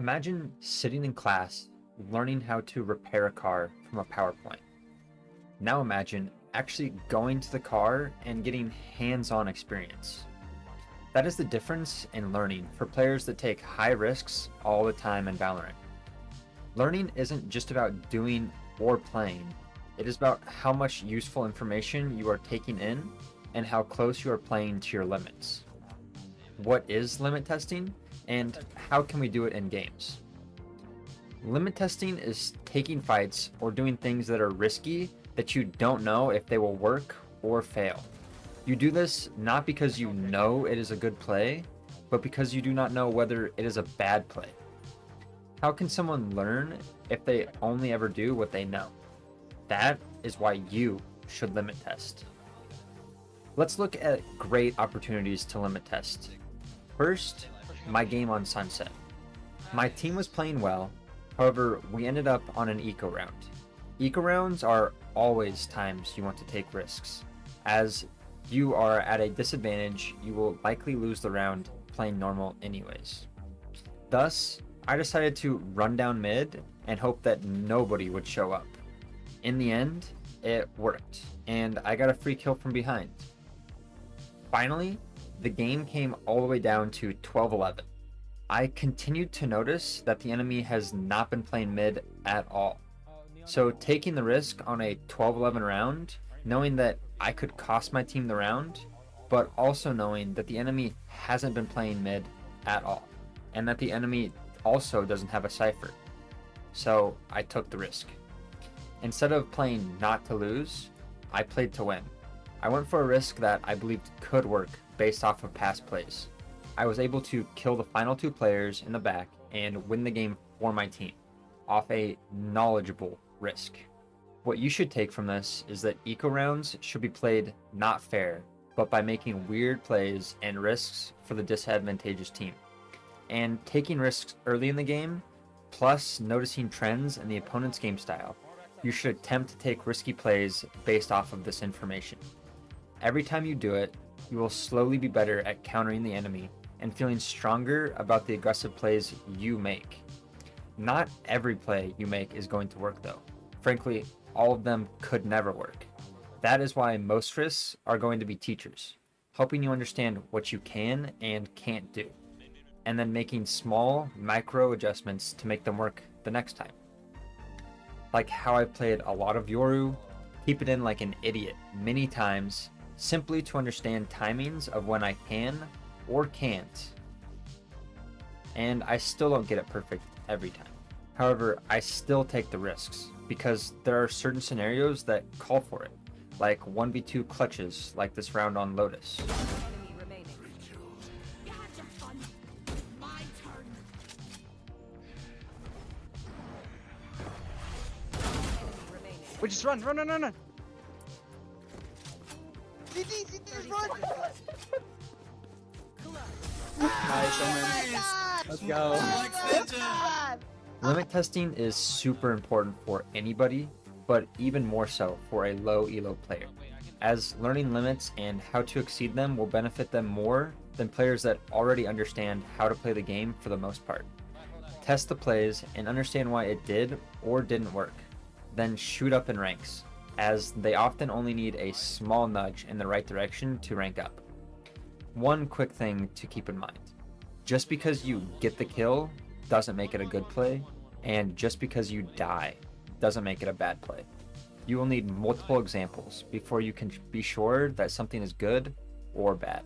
Imagine sitting in class learning how to repair a car from a PowerPoint. Now imagine actually going to the car and getting hands-on experience. That is the difference in learning for players that take high risks all the time in Valorant. Learning isn't just about doing or playing, it is about how much useful information you are taking in and how close you are playing to your limits. What is limit testing, and how can we do it in games? Limit testing is taking fights or doing things that are risky that you don't know if they will work or fail. You do this not because you know it is a good play, but because you do not know whether it is a bad play. How can someone learn if they only ever do what they know? That is why you should limit test. Let's look at great opportunities to limit test. First, my game on Sunset. My team was playing well, however, we ended up on an eco round. Eco rounds are always times you want to take risks. As you are at a disadvantage, you will likely lose the round playing normal anyways. Thus, I decided to run down mid and hope that nobody would show up. In the end, it worked, and I got a free kill from behind. Finally, the game came all the way down to 12-11. I continued to notice that the enemy has not been playing mid at all. So taking the risk on a 12-11 round, knowing that I could cost my team the round, but also knowing that the enemy hasn't been playing mid at all, and that the enemy also doesn't have a Cypher. So I took the risk. Instead of playing not to lose, I played to win. I went for a risk that I believed could work based off of past plays. I was able to kill the final two players in the back and win the game for my team, off a knowledgeable risk. What you should take from this is that eco rounds should be played not fair, but by making weird plays and risks for the disadvantageous team. And taking risks early in the game, plus noticing trends in the opponent's game style, you should attempt to take risky plays based off of this information. Every time you do it, you will slowly be better at countering the enemy and feeling stronger about the aggressive plays you make. Not every play you make is going to work though. Frankly, all of them could never work. That is why most risks are going to be teachers, helping you understand what you can and can't do, and then making small micro adjustments to make them work the next time. Like how I've played a lot of Yoru, keep it in like an idiot many times, simply to understand timings of when I can or can't. And I still don't get it perfect every time. However, I still take the risks because there are certain scenarios that call for it, like 1v2 clutches like this round on Lotus. We just run. CT, just run. Nice, Omen. Let's go. Limit testing is super important for anybody, but even more so for a low elo player, as learning limits and how to exceed them will benefit them more than players that already understand how to play the game for the most part. Test the plays and understand why it did or didn't work, then shoot up in ranks, as they often only need a small nudge in the right direction to rank up. One quick thing to keep in mind: just because you get the kill doesn't make it a good play, and just because you die doesn't make it a bad play. You will need multiple examples before you can be sure that something is good or bad.